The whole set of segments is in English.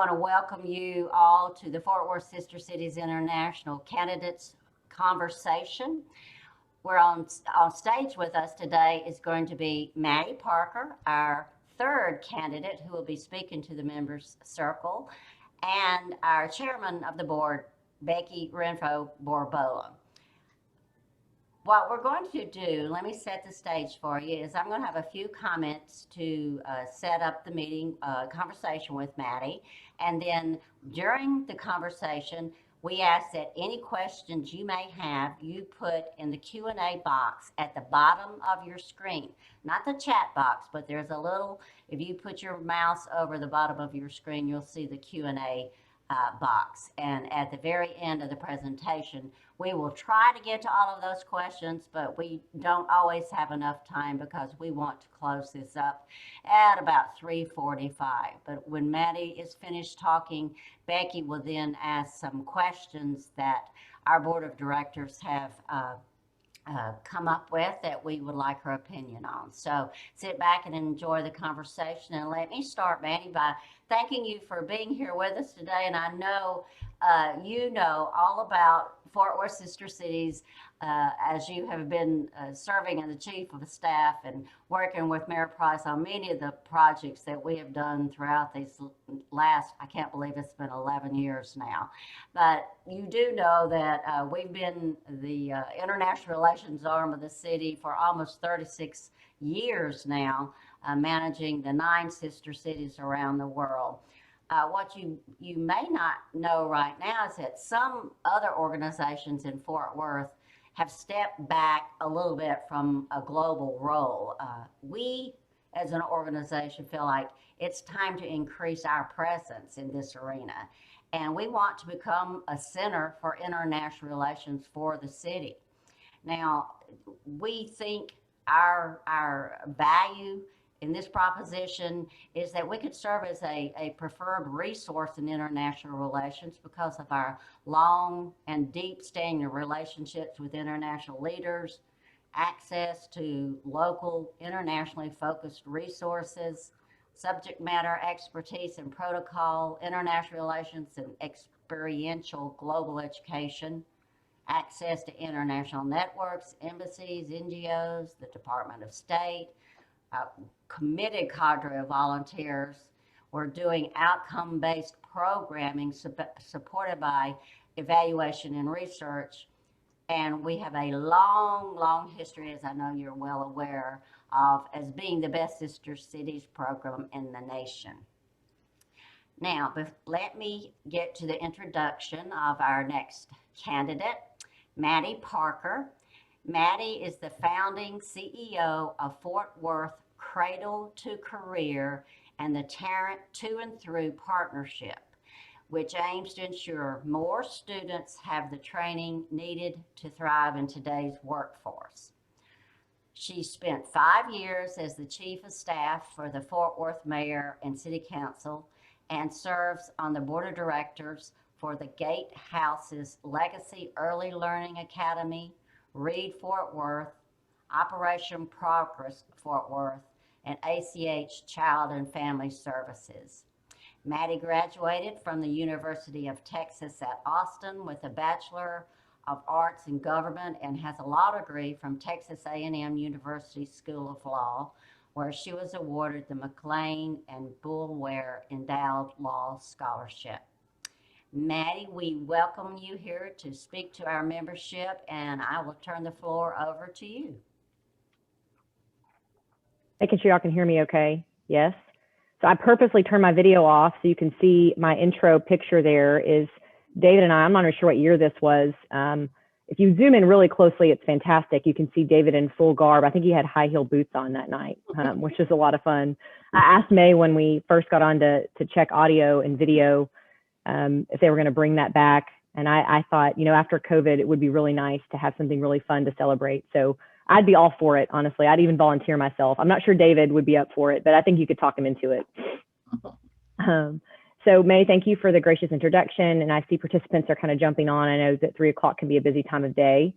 want to welcome you all to the Fort Worth Sister Cities International Candidates Conversation. We're on stage with us today is going to be Maddie Parker, our third candidate who will be speaking to the members circle, and our chairman of the board, Becky Renfro Borbola. What we're going to do, let me set the stage for you, is I'm going to have a few comments to set up the meeting conversation with Maddie. And then during the conversation, we ask that any questions you may have, you put in the Q&A box at the bottom of your screen. Not the chat box, but there's a little, if you put your mouse over the bottom of your screen, you'll see the Q&A box. And at the very end of the presentation, we will try to get to all of those questions, but we don't always have enough time because we want to close this up at about 3:45. But when Maddie is finished talking, Becky will then ask some questions that our board of directors have come up with that we would like her opinion on. So sit back and enjoy the conversation. And let me start, Maddie, by thanking you for being here with us today. And I know you know all about Fort Worth Sister Cities as you have been serving as the chief of staff and working with Mayor Price on many of the projects that we have done throughout these last, I can't believe it's been 11 years now. But you do know that we've been the international relations arm of the city for almost 36 years now, managing the 9 sister cities around the world. What you may not know right now is that some other organizations in Fort Worth have stepped back a little bit from a global role. We, as an organization, feel like it's time to increase our presence in this arena. And we want to become a center for international relations for the city. Now, we think our value in this proposition is that we could serve as a preferred resource in international relations because of our long and deep standing relationships with international leaders, access to local, internationally focused resources, subject matter expertise and protocol, international relations and experiential global education, access to international networks, embassies, NGOs, the Department of State, committed cadre of volunteers. We're doing outcome-based programming supported by evaluation and research. And we have a long, long history, as I know you're well aware of, as being the best sister cities program in the nation. Now, let me get to the introduction of our next candidate, Maddie Parker. Maddie is the founding CEO of Fort Worth Cradle to Career and the Tarrant To and Through Partnership, which aims to ensure more students have the training needed to thrive in today's workforce. She spent 5 years as the chief of staff for the Fort Worth Mayor and City Council and serves on the board of directors for the Gatehouse's Legacy Early Learning Academy, Read Fort Worth, Operation Progress Fort Worth, and ACH Child and Family Services. Maddie graduated from the University of Texas at Austin with a Bachelor of Arts in Government and has a law degree from Texas A&M University School of Law, where she was awarded the McLean and Boulware Endowed Law Scholarship. Maddie, we welcome you here to speak to our membership, and I will turn the floor over to you. Making sure y'all can hear me okay. Yes. So I purposely turned my video off so you can see my intro picture there is David and I'm not even sure what year this was. If you zoom in really closely, it's fantastic. You can see David in full garb. I think he had high heel boots on that night, which is a lot of fun. I asked May when we first got on to check audio and video if they were going to bring that back. And I thought, you know, after COVID, it would be really nice to have something really fun to celebrate. So I'd be all for it, honestly. I'd even volunteer myself. I'm not sure David would be up for it, but I think you could talk him into it. So May, thank you for the gracious introduction. And I see participants are kind of jumping on. I know that 3 o'clock can be a busy time of day.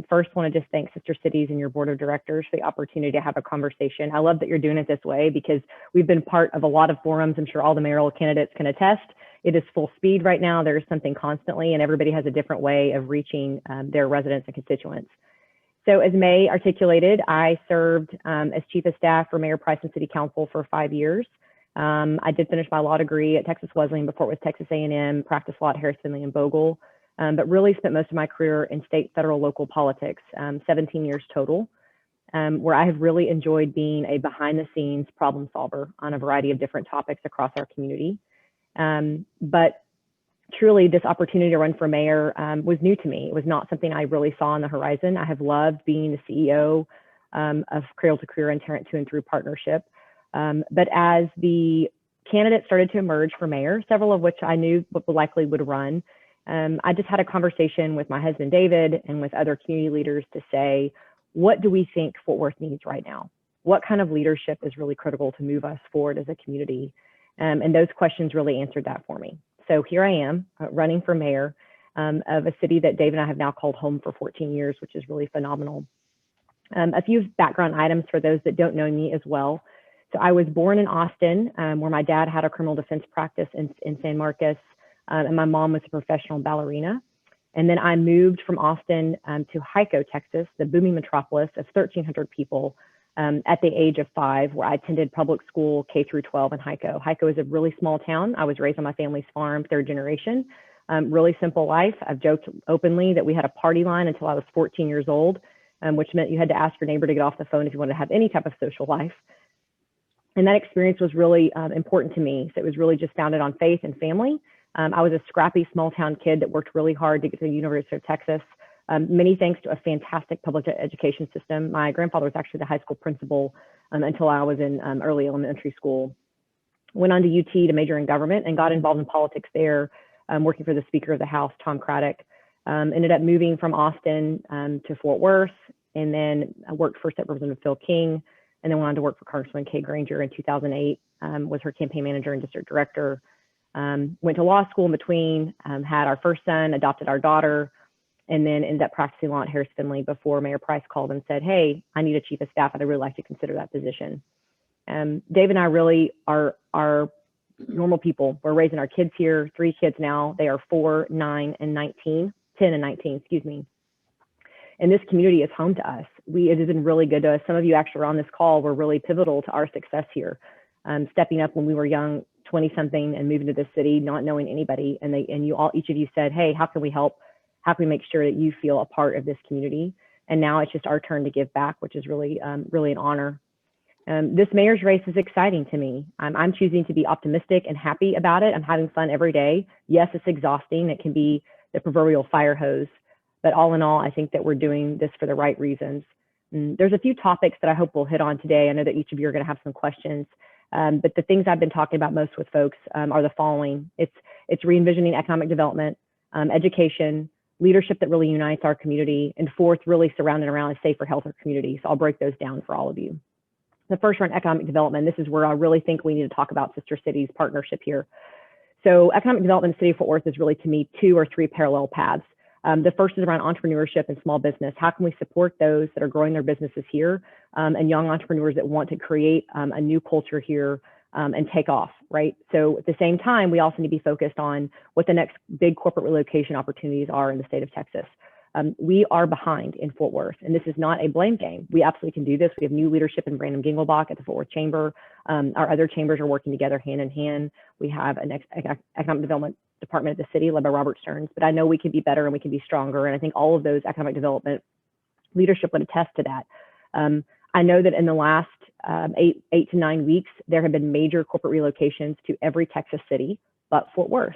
First, want to just thank Sister Cities and your board of directors for the opportunity to have a conversation. I love that you're doing it this way because we've been part of a lot of forums. I'm sure all the mayoral candidates can attest. It is full speed right now. There's something constantly, and everybody has a different way of reaching their residents and constituents. So as May articulated, I served as chief of staff for Mayor Price and City Council for 5 years. I did finish my law degree at Texas Wesleyan before it was Texas A&M, practiced law at Harris Finley and Bogle, but really spent most of my career in state, federal, local politics, 17 years total, where I have really enjoyed being a behind the scenes problem solver on a variety of different topics across our community. But truly, this opportunity to run for mayor was new to me. It was not something I really saw on the horizon. I have loved being the CEO of Cradle to Career and Tarrant 2 and Through Partnership. But as the candidates started to emerge for mayor, several of which I knew likely would run, I just had a conversation with my husband, David, and with other community leaders to say, what do we think Fort Worth needs right now? What kind of leadership is really critical to move us forward as a community? And those questions really answered that for me. So here I am running for mayor of a city that Dave and I have now called home for 14 years, which is really phenomenal. A few background items for those that don't know me as well. So I was born in Austin, where my dad had a criminal defense practice in San Marcos, and my mom was a professional ballerina. And then I moved from Austin to Hico, Texas, the booming metropolis of 1,300 people at the age of 5, where I attended public school K through 12 in Hico. Hico is a really small town. I was raised on my family's farm, 3rd generation. Really simple life. I've joked openly that we had a party line until I was 14 years old, which meant you had to ask your neighbor to get off the phone if you wanted to have any type of social life. And that experience was really important to me. So it was really just founded on faith and family. I was a scrappy small town kid that worked really hard to get to the University of Texas. Many thanks to a fantastic public education system. My grandfather was actually the high school principal until I was in early elementary school. Went on to UT to major in government and got involved in politics there, working for the Speaker of the House, Tom Craddock. Ended up moving from Austin to Fort Worth, and then I worked for State Representative Phil King, and then went on to work for Congresswoman Kay Granger in 2008, was her campaign manager and district director. Went to law school in between, had our first son, adopted our daughter, and then ended up practicing law at Harris Finley before Mayor Price called and said, hey, I need a chief of staff. I'd really like to consider that position. Dave and I really are normal people. We're raising our kids here, 3 kids now. They are 4, 9, and 19, 10 and 19, excuse me. And this community is home to us. It has been really good to us. Some of you actually on this call were really pivotal to our success here. Stepping up when we were young, 20 something, and moving to this city, not knowing anybody. And each of you said, hey, how can we help? How can we make sure that you feel a part of this community? And now it's just our turn to give back, which is really, really an honor. This mayor's race is exciting to me. I'm choosing to be optimistic and happy about it. I'm having fun every day. Yes, it's exhausting. It can be the proverbial fire hose. But all in all, I think that we're doing this for the right reasons. There's a few topics that I hope we'll hit on today. I know that each of you are going to have some questions. But the things I've been talking about most with folks are the following. It's re-envisioning economic development, education, leadership that really unites our community, and 4th, really surrounded around a safer, healthier community. So I'll break those down for all of you. The first one, economic development. This is where I really think we need to talk about Sister Cities partnership here. So economic development in the city of Fort Worth is really, to me, 2 or 3 parallel paths. The first is around entrepreneurship and small business. How can we support those that are growing their businesses here and young entrepreneurs that want to create a new culture here and take off, right? So at the same time, we also need to be focused on what the next big corporate relocation opportunities are in the state of Texas. We are behind in Fort Worth, and this is not a blame game. We absolutely can do this. We have new leadership in Brandon Gingelbach at the Fort Worth Chamber. Our other chambers are working together hand in hand. We have an economic development department of the city led by Robert Stearns, but I know we can be better and we can be stronger. And I think all of those economic development leadership would attest to that. I know that in the last 8 to 9 weeks, there have been major corporate relocations to every Texas city but Fort Worth.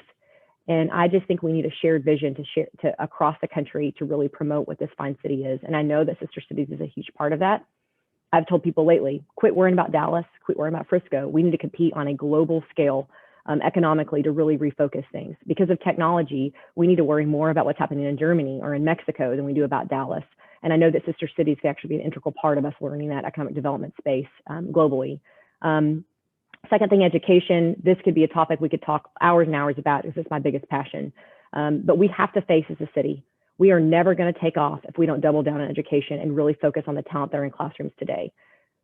And I just think we need a shared vision to across the country to really promote what this fine city is. And I know that Sister Cities is a huge part of that. I've told people lately, quit worrying about Dallas, quit worrying about Frisco. We need to compete on a global scale economically to really refocus things. Because of technology, we need to worry more about what's happening in Germany or in Mexico than we do about Dallas. And I know that Sister Cities can actually be an integral part of us learning that economic development space globally. Second thing, education. This could be a topic we could talk hours and hours about because it's my biggest passion. But we have to face as a city. We are never going to take off if we don't double down on education and really focus on the talent that are in classrooms today.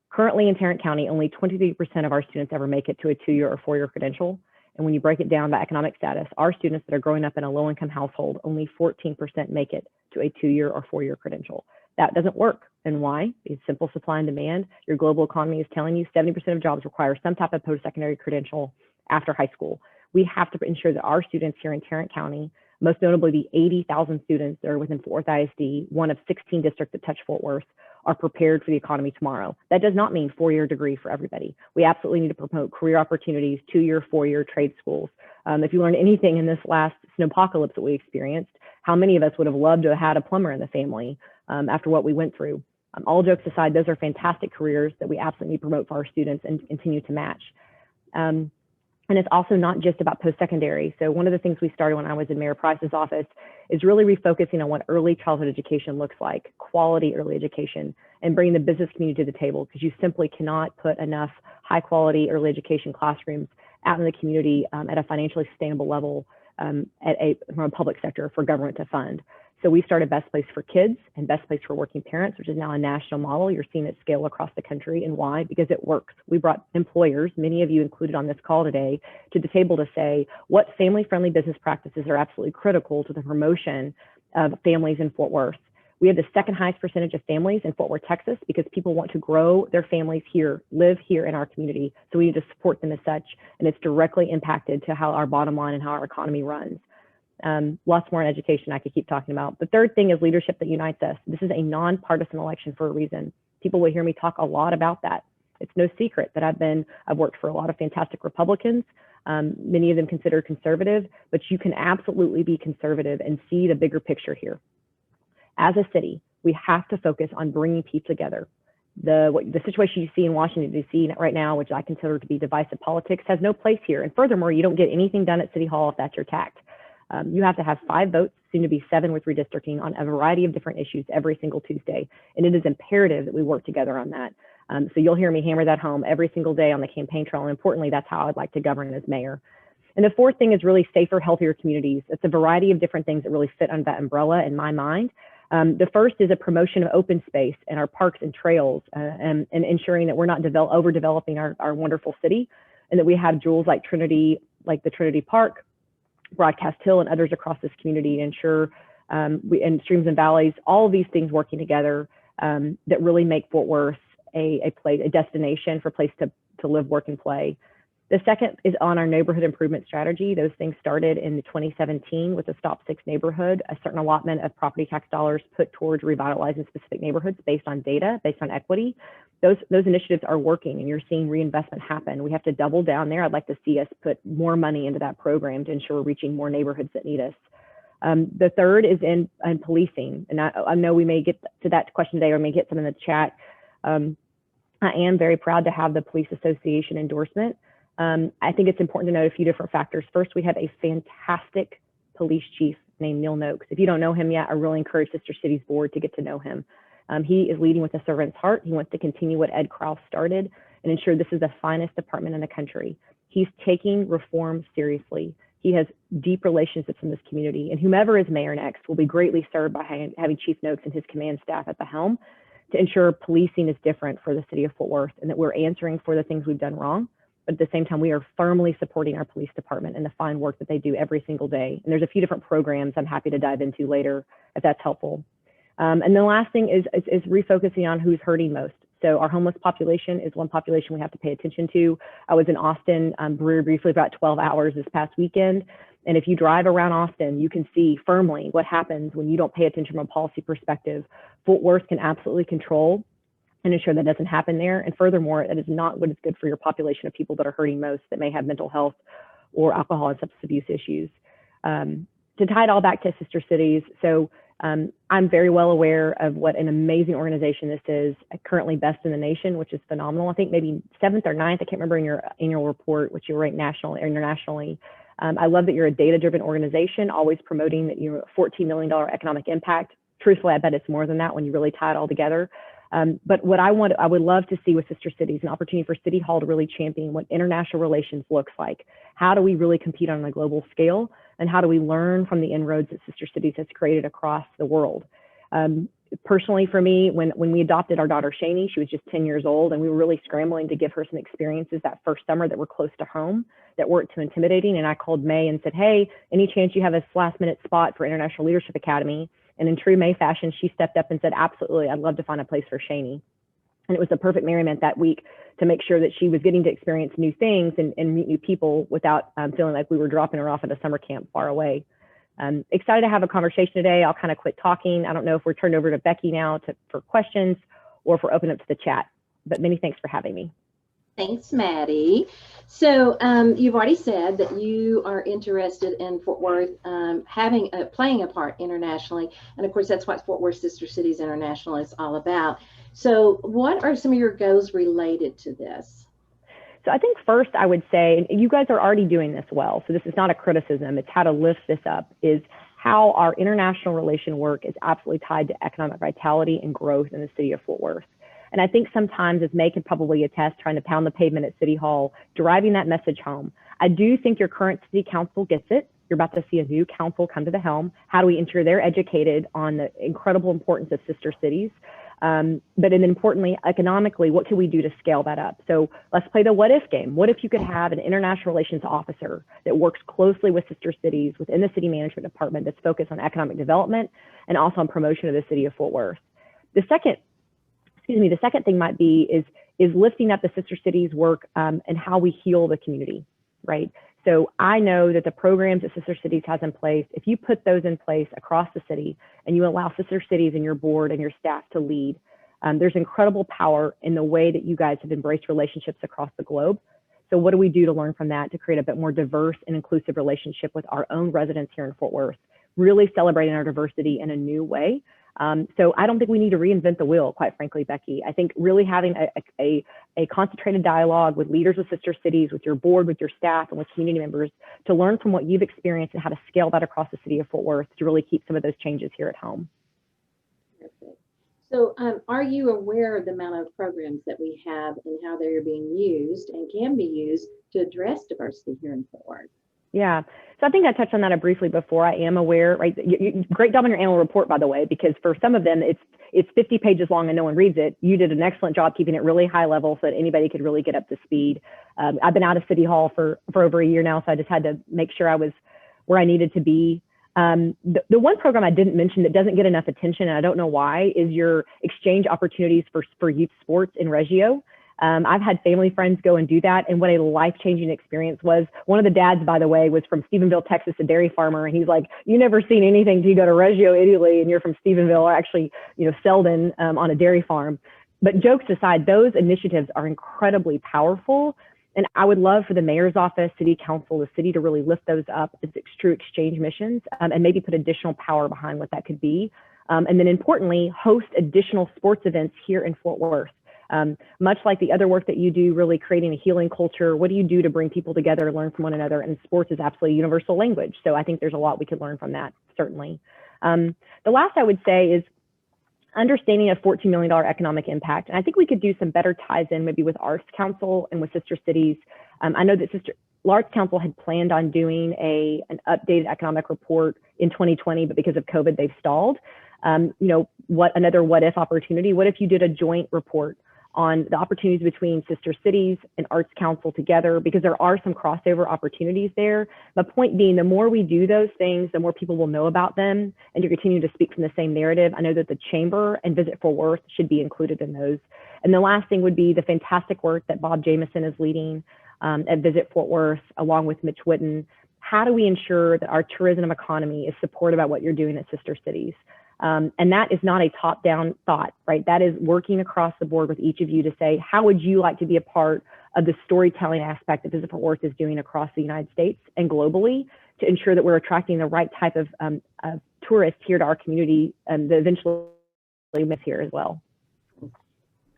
Currently in Tarrant County, only 23% of our students ever make it to a 2-year or 4-year credential. And when you break it down by economic status, our students that are growing up in a low-income household, only 14% make it to a 2-year or 4-year credential. That doesn't work. And why? It's simple supply and demand. Your global economy is telling you 70% of jobs require some type of post-secondary credential after high school. We have to ensure that our students here in Tarrant County, most notably the 80,000 students that are within Fort Worth ISD, one of 16 districts that touch Fort Worth, are prepared for the economy tomorrow. That does not mean 4-year degree for everybody. We absolutely need to promote career opportunities, 2-year, 4-year trade schools. If you learned anything in this last snowpocalypse that we experienced, how many of us would have loved to have had a plumber in the family after what we went through? All jokes aside, those are fantastic careers that we absolutely need to promote for our students and continue to match. And it's also not just about post-secondary. So one of the things we started when I was in Mayor Price's office is really refocusing on what early childhood education looks like, quality early education, and bringing the business community to the table, because you simply cannot put enough high quality early education classrooms out in the community at a financially sustainable level from a public sector for government to fund. So we started Best Place for Kids and Best Place for Working Parents, which is now a national model. You're seeing it scale across the country. And why? Because it works. We brought employers, many of you included on this call today, to the table to say what family-friendly business practices are absolutely critical to the promotion of families in Fort Worth. We have the second highest percentage of families in Fort Worth, Texas, because people want to grow their families here, live here in our community. So we need to support them as such. And it's directly impacted to how our bottom line and how our economy runs. Lots more in education I could keep talking about. The third thing is leadership that unites us. This is a nonpartisan election for a reason. People will hear me talk a lot about that. It's no secret that I've worked for a lot of fantastic Republicans, many of them considered conservative, but you can absolutely be conservative and see the bigger picture here. As a city, we have to focus on bringing people together. The situation you see in Washington, D.C. right now, which I consider to be divisive politics, has no place here. And furthermore, you don't get anything done at City Hall if that's your tact. You have to have 5 votes, soon to be 7 with redistricting, on a variety of different issues every single Tuesday. And it is imperative that we work together on that. So you'll hear me hammer that home every single day on the campaign trail. And importantly, that's how I'd like to govern as mayor. And the fourth thing is really safer, healthier communities. It's a variety of different things that really fit under that umbrella in my mind. The first is a promotion of open space in our parks and trails, and ensuring that we're not overdeveloping our wonderful city, and that we have jewels like Trinity, like the Trinity Park, Broadcast Hill, and others across this community to ensure and streams and valleys, all of these things working together that really make Fort Worth a destination for a place to live, work, and play. The second is on our neighborhood improvement strategy. Those things started in 2017 with the Stop 6 neighborhood, a certain allotment of property tax dollars put towards revitalizing specific neighborhoods based on data, based on equity. Those initiatives are working, and you're seeing reinvestment happen. We have to double down there. I'd like to see us put more money into that program to ensure we're reaching more neighborhoods that need us. The third is in policing, and I know we may get to that question today, or may get some in the chat. I am very proud to have the Police Association endorsement. I think it's important to note a few different factors. First, we have a fantastic police chief named Neil Noakes. If you don't know him yet, I really encourage Sister Cities Board to get to know him. He is leading with a servant's heart. He wants to continue what Ed Krause started and ensure this is the finest department in the country. He's taking reform seriously. He has deep relationships in this community, and whomever is mayor next will be greatly served by having Chief Noakes and his command staff at the helm to ensure policing is different for the city of Fort Worth, and that we're answering for the things we've done wrong. But at the same time, we are firmly supporting our police department and the fine work that they do every single day. And there's a few different programs I'm happy to dive into later if that's helpful. And the last thing is refocusing on who's hurting most. So our homeless population is one population we have to pay attention to. I was in Austin very briefly, about 12 hours this past weekend. And if you drive around Austin, you can see firmly what happens when you don't pay attention from a policy perspective. Fort Worth can absolutely control and ensure that doesn't happen there. And furthermore, that is not what is good for your population of people that are hurting most, that may have mental health or alcohol and substance abuse issues. To tie it all back to Sister Cities, so I'm very well aware of what an amazing organization this is, currently best in the nation, which is phenomenal. I think maybe 7th or 9th, I can't remember in your annual report, which you rank nationally or internationally. I love that you're a data-driven organization, always promoting that you're $14 million economic impact. Truthfully, I bet it's more than that when you really tie it all together. But what I would love to see with Sister Cities, an opportunity for City Hall to really champion what international relations looks like. How do we really compete on a global scale? And how do we learn from the inroads that Sister Cities has created across the world? Personally, for me, when we adopted our daughter Shani, she was just 10 years old, and we were really scrambling to give her some experiences that first summer that were close to home, that weren't too intimidating. And I called May and said, hey, any chance you have a last-minute spot for International Leadership Academy? And in true May fashion, she stepped up and said, absolutely, I'd love to find a place for Shani. And it was the perfect merriment that week to make sure that she was getting to experience new things and meet new people without feeling like we were dropping her off at a summer camp far away. Excited to have a conversation today. I'll kind of quit talking. I don't know if we're turned over to Becky now for questions or if we're open up to the chat, but many thanks for having me. Thanks, Maddie. So you've already said that you are interested in Fort Worth playing a part internationally. And of course, that's what Fort Worth Sister Cities International is all about. So what are some of your goals related to this? So I think first I would say, and you guys are already doing this well, so this is not a criticism, it's how to lift this up, is how our international relation work is absolutely tied to economic vitality and growth in the city of Fort Worth. And I think sometimes, as May can probably attest, trying to pound the pavement at City Hall, driving that message home. I do think your current city council gets it. You're about to see a new council come to the helm. How do we ensure they're educated on the incredible importance of sister cities? But then importantly, economically, what can we do to scale that up? So let's play the what if game. What if you could have an international relations officer that works closely with sister cities within the city management department that's focused on economic development and also on promotion of the city of Fort Worth? The second thing might be is lifting up the sister cities work and how we heal the community, right? So I know that the programs that Sister Cities has in place, if you put those in place across the city and you allow Sister Cities and your board and your staff to lead, there's incredible power in the way that you guys have embraced relationships across the globe. So what do we do to learn from that to create a bit more diverse and inclusive relationship with our own residents here in Fort Worth, really celebrating our diversity in a new way? So I don't think we need to reinvent the wheel, quite frankly, Becky. I think really having a concentrated dialogue with leaders with sister cities, with your board, with your staff, and with community members to learn from what you've experienced and how to scale that across the city of Fort Worth to really keep some of those changes here at home. Perfect. So are you aware of the amount of programs that we have and how they're being used and can be used to address diversity here in Fort Worth? Yeah, so I think I touched on that briefly before. I am aware, right? Great job on your annual report, by the way, because for some of them, it's 50 pages long and no one reads it. You did an excellent job keeping it really high level so that anybody could really get up to speed. I've been out of City Hall for over a year now, so I just had to make sure I was where I needed to be. The one program I didn't mention that doesn't get enough attention, and I don't know why, is your exchange opportunities for youth sports in Reggio. I've had family friends go and do that, and what a life-changing experience was. One of the dads, by the way, was from Stephenville, Texas, a dairy farmer, and he's like, you never seen anything till you go to Reggio, Italy, and you're from Stephenville, or actually, Selden, on a dairy farm. But jokes aside, those initiatives are incredibly powerful, and I would love for the mayor's office, city council, the city to really lift those up as true exchange missions, and maybe put additional power behind what that could be. And then importantly, host additional sports events here in Fort Worth. Much like the other work that you do, really creating a healing culture, what do you do to bring people together and learn from one another? And sports is absolutely a universal language. So I think there's a lot we could learn from that, certainly. The last I would say is understanding a $14 million economic impact. And I think we could do some better ties in maybe with Arts Council and with Sister Cities. I know that Arts Council had planned on doing an updated economic report in 2020, but because of COVID, they've stalled. Another what if opportunity? What if you did a joint report on the opportunities between Sister Cities and Arts Council together, because there are some crossover opportunities there. The point being, the more we do those things, the more people will know about them, and you continue to speak from the same narrative. I know that the Chamber and Visit Fort Worth should be included in those. And the last thing would be the fantastic work that Bob Jameson is leading at Visit Fort Worth, along with Mitch Whitten. How do we ensure that our tourism economy is supported by what you're doing at Sister Cities? And that is not a top-down thought, right? That is working across the board with each of you to say, how would you like to be a part of the storytelling aspect that Visit Fort Worth is doing across the United States and globally to ensure that we're attracting the right type of tourists here to our community and that eventually live here as well.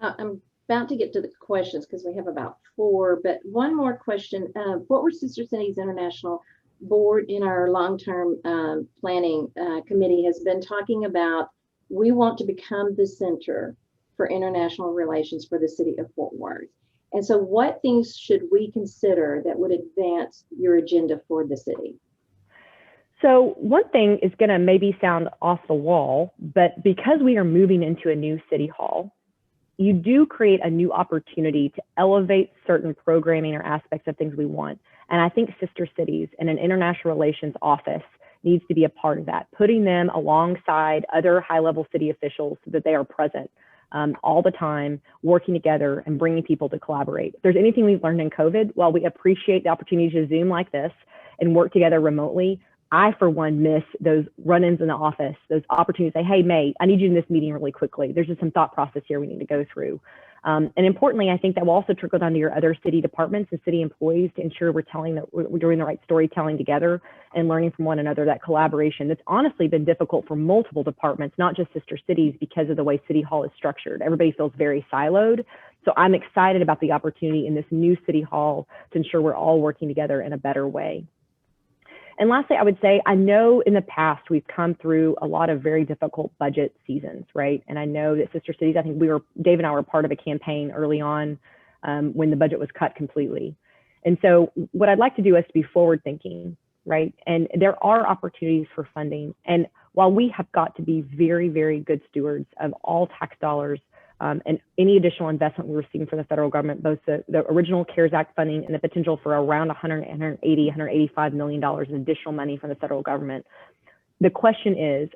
I'm about to get to the questions because we have about 4, but one more question. Fort Worth Sister Cities International board in our long-term planning committee has been talking about, we want to become the center for international relations for the city of Fort Worth. And so what things should we consider that would advance your agenda for the city? So one thing is going to maybe sound off the wall, but because we are moving into a new city hall, you do create a new opportunity to elevate certain programming or aspects of things we want. And I think Sister Cities and an international relations office needs to be a part of that, putting them alongside other high-level city officials so that they are present all the time, working together and bringing people to collaborate. If there's anything we've learned in COVID, while we appreciate the opportunity to Zoom like this and work together remotely, I, for one, miss those run-ins in the office, those opportunities to say, hey, May, I need you in this meeting really quickly. There's just some thought process here we need to go through. And importantly, I think that will also trickle down to your other city departments and city employees to ensure we're doing the right storytelling together and learning from one another, that collaboration that's honestly been difficult for multiple departments, not just Sister Cities, because of the way City Hall is structured. Everybody feels very siloed. So I'm excited about the opportunity in this new City Hall to ensure we're all working together in a better way. And lastly, I would say, I know in the past we've come through a lot of very difficult budget seasons, right? And I know that Sister Cities, I think Dave and I were part of a campaign early on when the budget was cut completely. And so what I'd like to do is to be forward thinking, right? And there are opportunities for funding. And while we have got to be very, very good stewards of all tax dollars and any additional investment we're receiving from the federal government, both the original CARES Act funding and the potential for around $185 million in additional money from the federal government. The question is,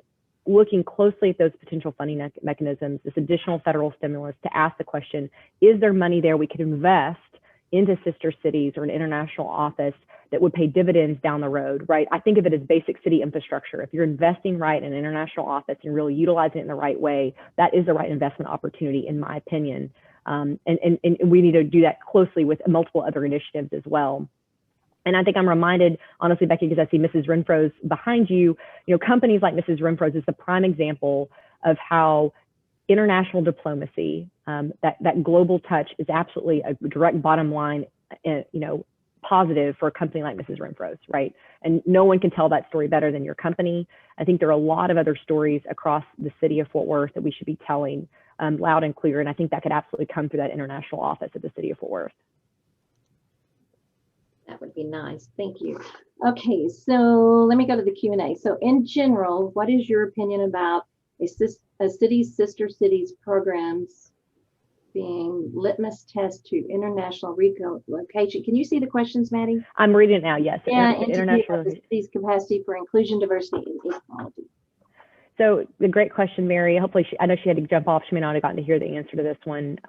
looking closely at those potential funding mechanisms, this additional federal stimulus, to ask the question, is there money there we could invest into Sister Cities or an international office that would pay dividends down the road, right? I think of it as basic city infrastructure. If you're investing right in an international office and really utilizing it in the right way, that is the right investment opportunity, in my opinion. And we need to do that closely with multiple other initiatives as well. And I think I'm reminded, honestly, Becky, because I see Mrs. Renfro's behind you, companies like Mrs. Renfro's is the prime example of how international diplomacy, that global touch, is absolutely a direct bottom line, positive for a company like Mrs. Renfro's, right? And no one can tell that story better than your company. I think there are a lot of other stories across the city of Fort Worth that we should be telling loud and clear. And I think that could absolutely come through that international office at the city of Fort Worth. That would be nice. Thank you. Okay, so let me go to the Q&A. So in general, what is your opinion about a city's Sister Cities programs being litmus test to international relocation? Can you see the questions, Maddie? I'm reading it now, yes. Yeah, international the city's capacity for inclusion, diversity, and equality. So a great question, Mary. Hopefully, I know she had to jump off. She may not have gotten to hear the answer to this one.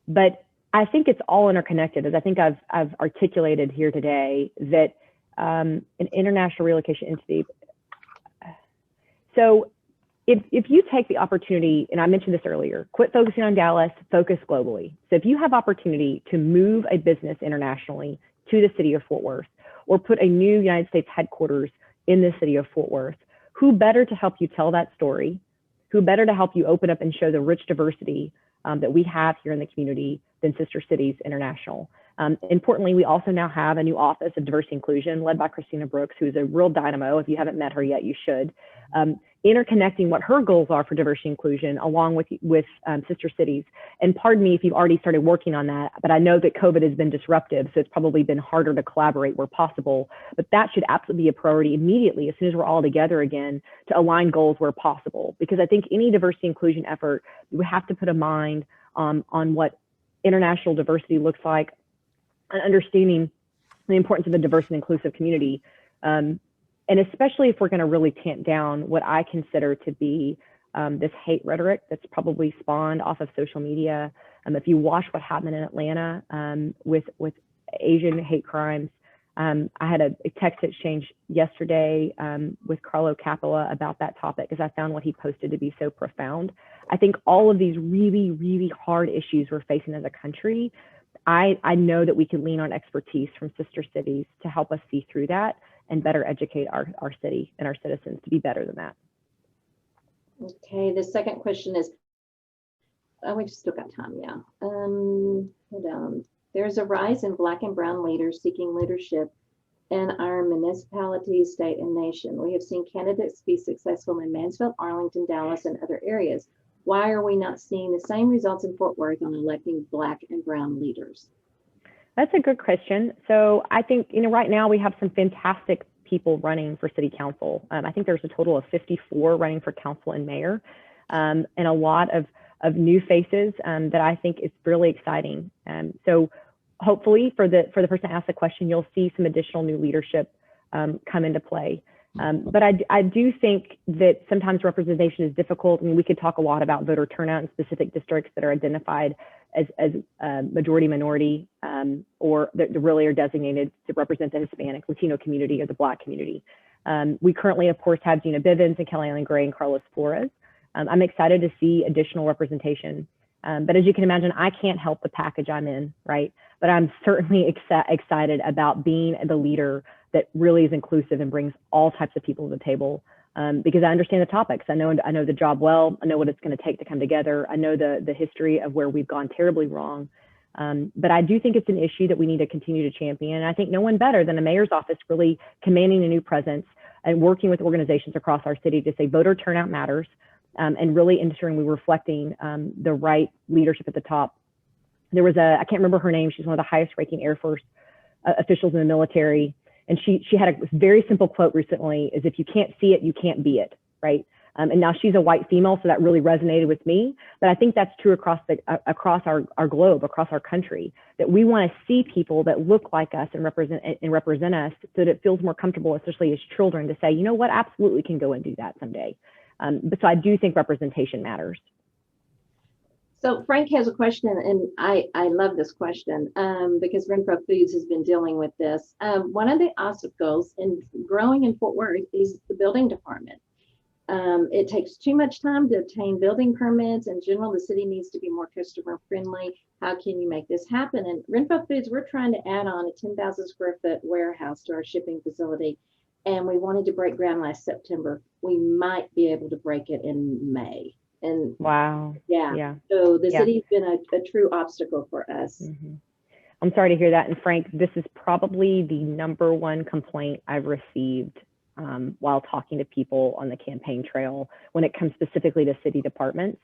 But I think it's all interconnected, as I think I've articulated here today, that an international relocation entity. So if you take the opportunity, and I mentioned this earlier, quit focusing on Dallas, focus globally. So if you have opportunity to move a business internationally to the city of Fort Worth, or put a new United States headquarters in the city of Fort Worth, who better to help you tell that story? Who better to help you open up and show the rich diversity that we have here in the community than Sister Cities International? Importantly, we also now have a new office of diversity inclusion led by Christina Brooks, who is a real dynamo. If you haven't met her yet, you should. Interconnecting what her goals are for diversity inclusion along with Sister Cities. And pardon me if you've already started working on that, but I know that COVID has been disruptive, so it's probably been harder to collaborate where possible. But that should absolutely be a priority immediately as soon as we're all together again, to align goals where possible. Because I think any diversity inclusion effort, we have to put a mind on what international diversity looks like, and understanding the importance of a diverse and inclusive community. And especially if we're going to really tamp down what I consider to be this hate rhetoric that's probably spawned off of social media. If you watch what happened in Atlanta with Asian hate crimes, I had a text exchange yesterday with Carlo Capola about that topic, because I found what he posted to be so profound. I think all of these really, really hard issues we're facing as a country, I know that we can lean on expertise from Sister Cities to help us see through that and better educate our city and our citizens to be better than that. Okay, the second question is, we've still got time, yeah. Hold on. There's a rise in Black and brown leaders seeking leadership in our municipality, state, and nation. We have seen candidates be successful in Mansfield, Arlington, Dallas, and other areas. Why are we not seeing the same results in Fort Worth on electing Black and brown leaders? That's a good question. So I think, right now we have some fantastic people running for city council. I think there's a total of 54 running for council and mayor, and a lot of new faces that I think is really exciting. So hopefully for the person to ask the question, you'll see some additional new leadership come into play. But I do think that sometimes representation is difficult. I mean, we could talk a lot about voter turnout in specific districts that are identified as majority minority, or that really are designated to represent the Hispanic, Latino community or the Black community. We currently, of course, have Gina Bivens and Kelly Allen Gray and Carlos Flores. I'm excited to see additional representation. But as you can imagine, I can't help the package I'm in, right? But I'm certainly excited about being the leader that really is inclusive and brings all types of people to the table, because I understand the topics. I know the job well. I know what it's going to take to come together. I know the history of where we've gone terribly wrong. But I do think it's an issue that we need to continue to champion. And I think no one better than the mayor's office really commanding a new presence and working with organizations across our city to say voter turnout matters, and really ensuring we're reflecting the right leadership at the top. There was I can't remember her name. She's one of the highest ranking Air Force officials in the military. And she had a very simple quote recently, is if you can't see it, you can't be it, right? And now she's a white female, so that really resonated with me. But I think that's true across our globe, across our country, that we want to see people that look like us and represent us, so that it feels more comfortable, especially as children, to say, you know what, absolutely can go and do that someday. But so I do think representation matters. So Frank has a question, and I love this question because Renfro Foods has been dealing with this. One of the obstacles in growing in Fort Worth is the building department. It takes too much time to obtain building permits. In general, the city needs to be more customer friendly. How can you make this happen? And Renfro Foods, we're trying to add on a 10,000 square foot warehouse to our shipping facility, and we wanted to break ground last September. We might be able to break it in May. And wow. Yeah. So the city's been a true obstacle for us. Mm-hmm. I'm sorry to hear that. And Frank, this is probably the #1 complaint I've received while talking to people on the campaign trail when it comes specifically to city departments.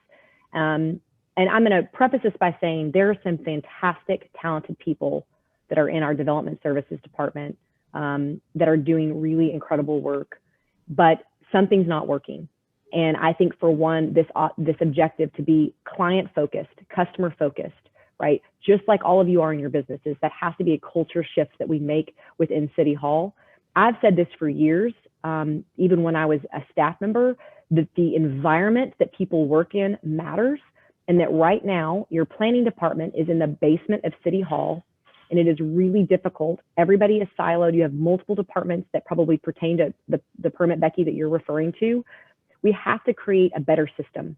And I'm going to preface this by saying there are some fantastic, talented people that are in our development services department that are doing really incredible work, but something's not working. And I think for one, this objective to be client focused, customer focused, right? Just like all of you are in your businesses, that has to be a culture shift that we make within City Hall. I've said this for years, even when I was a staff member, that the environment that people work in matters, and that right now your planning department is in the basement of City Hall, and it is really difficult. Everybody is siloed. You have multiple departments that probably pertain to the permit, Becky, that you're referring to. We have to create a better system.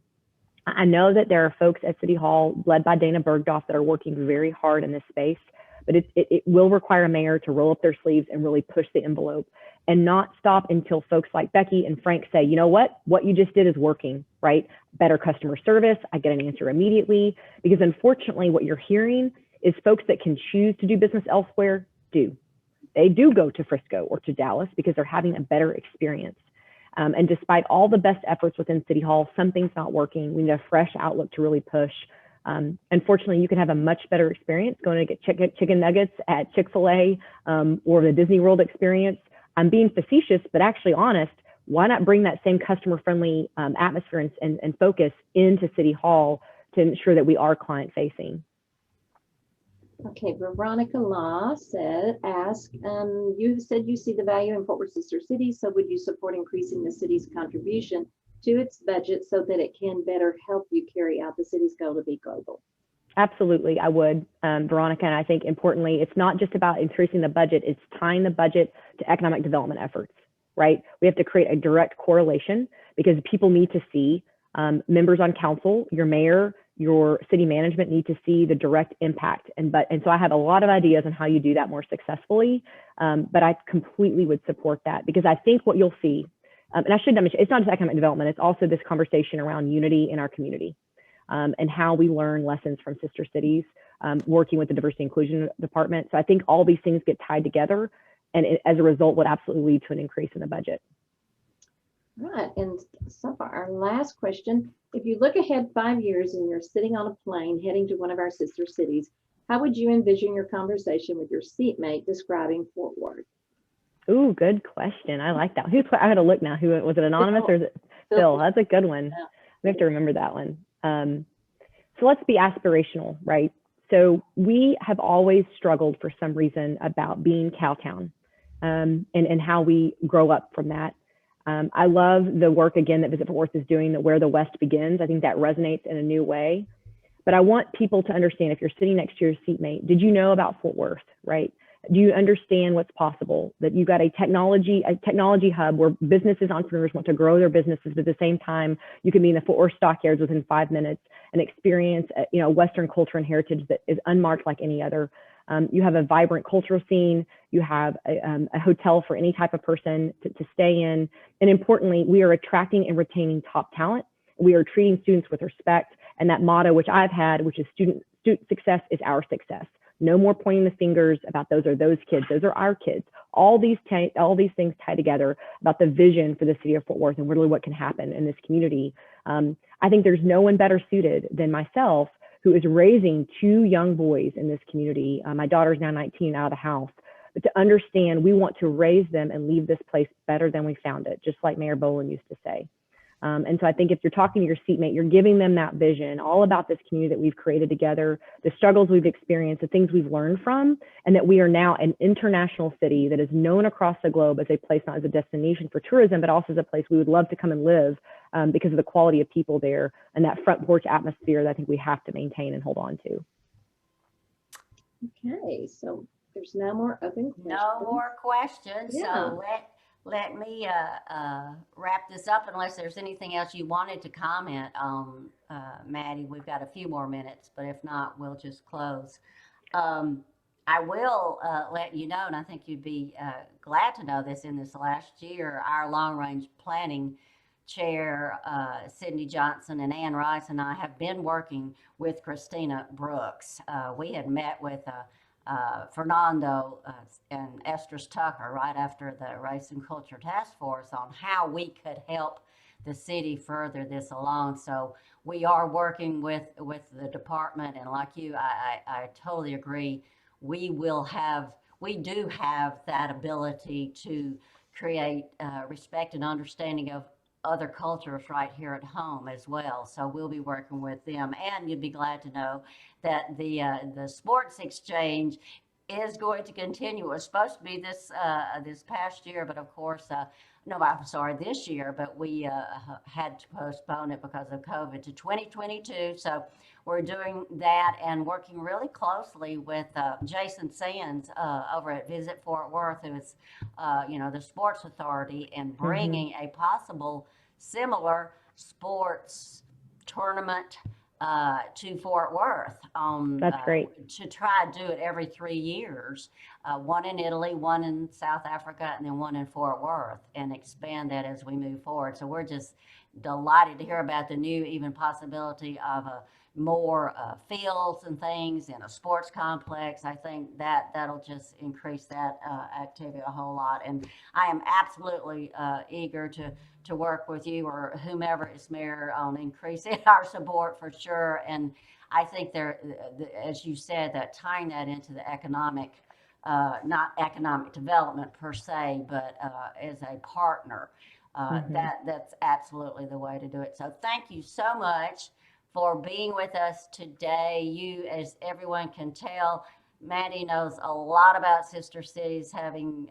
I know that there are folks at City Hall led by Dana Bergdorf that are working very hard in this space, but it will require a mayor to roll up their sleeves and really push the envelope and not stop until folks like Becky and Frank say, you know what you just did is working, right? Better customer service, I get an answer immediately. Because unfortunately, what you're hearing is folks that can choose to do business elsewhere do. They do go to Frisco or to Dallas because they're having a better experience. And despite all the best efforts within City Hall, something's not working. We need a fresh outlook to really push. Unfortunately, you can have a much better experience going to get chicken nuggets at Chick-fil-A or the Disney World experience. I'm being facetious, but actually honest. Why not bring that same customer-friendly atmosphere and focus into City Hall to ensure that we are client-facing? Okay, Veronica Law asked, you said you see the value in Fort Worth sister cities, so would you support increasing the city's contribution to its budget so that it can better help you carry out the city's goal to be global? Absolutely, I would, Veronica. And I think importantly, it's not just about increasing the budget, it's tying the budget to economic development efforts, right? We have to create a direct correlation because people need to see members on council, your mayor, your city management need to see the direct impact. And so I have a lot of ideas on how you do that more successfully, but I completely would support that because I think what you'll see, and I should mention, it's not just economic development, it's also this conversation around unity in our community and how we learn lessons from sister cities, working with the diversity inclusion department. So I think all these things get tied together and as a result would absolutely lead to an increase in the budget. Right. And so far, our last question, if you look ahead 5 years and you're sitting on a plane heading to one of our sister cities, how would you envision your conversation with your seatmate describing Fort Worth? Ooh, good question. I like that. I had to look now. Who was it? Anonymous or is it Phil? Phil. That's a good one. Yeah. We have to remember that one. So let's be aspirational, right? So we have always struggled for some reason about being Cowtown, and how we grow up from that. I love the work again that Visit Fort Worth is doing, that where the West begins. I think that resonates in a new way. But I want people to understand, if you're sitting next to your seatmate, did you know about Fort Worth, right? Do you understand what's possible? That you've got a technology hub where businesses, entrepreneurs want to grow their businesses, but at the same time, you can be in the Fort Worth stockyards within 5 minutes and experience, Western culture and heritage that is unmarked like any other. You have a vibrant cultural scene. You have a hotel for any type of person to stay in. And importantly, we are attracting and retaining top talent. We are treating students with respect. And that motto, which I've had, which is student success is our success. No more pointing the fingers about those are those kids. Those are our kids. All these things tie together about the vision for the city of Fort Worth and really what can happen in this community. I think there's no one better suited than myself, who is raising 2 young boys in this community. My daughter's now 19, out of the house. But to understand, we want to raise them and leave this place better than we found it, just like Mayor Boland used to say. And so I think if you're talking to your seatmate, you're giving them that vision, all about this community that we've created together, the struggles we've experienced, the things we've learned from, and that we are now an international city that is known across the globe as a place, not as a destination for tourism, but also as a place we would love to come and live, because of the quality of people there and that front porch atmosphere that I think we have to maintain and hold on to. Okay, so there's no more open questions. No more questions. Yeah. So let me wrap this up, unless there's anything else you wanted to comment on, Maddie. We've got a few more minutes, but if not, we'll just close. I will let you know, and I think you'd be glad to know this, in this last year, our long-range planning chair, Sydney Johnson, and Ann Rice and I have been working with Christina Brooks. We had met with Fernando and Estes Tucker right after the Race and Culture Task Force on how we could help the city further this along. So we are working with the department, and like you, I totally agree. We do have that ability to create respect and understanding of other cultures right here at home as well. So we'll be working with them, and you'd be glad to know that the sports exchange is going to continue. It was supposed to be this past year, but of course, no, I'm sorry, this year, but we had to postpone it because of COVID to 2022. So we're doing that and working really closely with Jason Sands over at Visit Fort Worth, who is, the sports authority, and bringing a possible similar sports tournament to Fort Worth. That's great. To try to do it every 3 years, one in Italy, one in South Africa, and then one in Fort Worth, and expand that as we move forward. So we're just delighted to hear about the new even possibility of more fields and things in a sports complex. I think that'll just increase that activity a whole lot. And I am absolutely eager to work with you or whomever is mayor on increasing our support for sure. And I think as you said, that tying that into the economic, not economic development per se, but as a partner, that's absolutely the way to do it. So thank you so much for being with us today. You, as everyone can tell, Maddie knows a lot about Sister Cities, having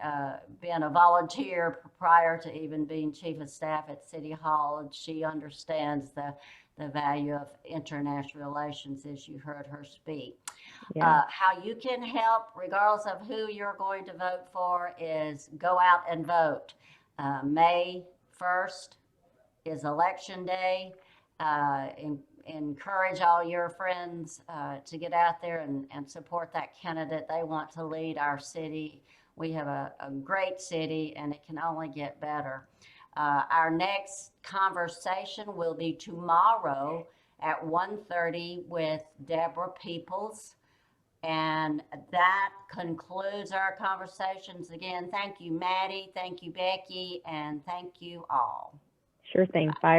been a volunteer prior to even being chief of staff at City Hall. And she understands the value of international relations, as you heard her speak. Yeah. How you can help, regardless of who you're going to vote for, is go out and vote. May 1st is election day. Encourage all your friends to get out there and support that candidate. They want to lead our city. We have a great city, and it can only get better. Our next conversation will be tomorrow at 1:30 with Deborah Peoples. And that concludes our conversations. Again, thank you, Maddie. Thank you, Becky. And thank you all. Sure thing. Bye.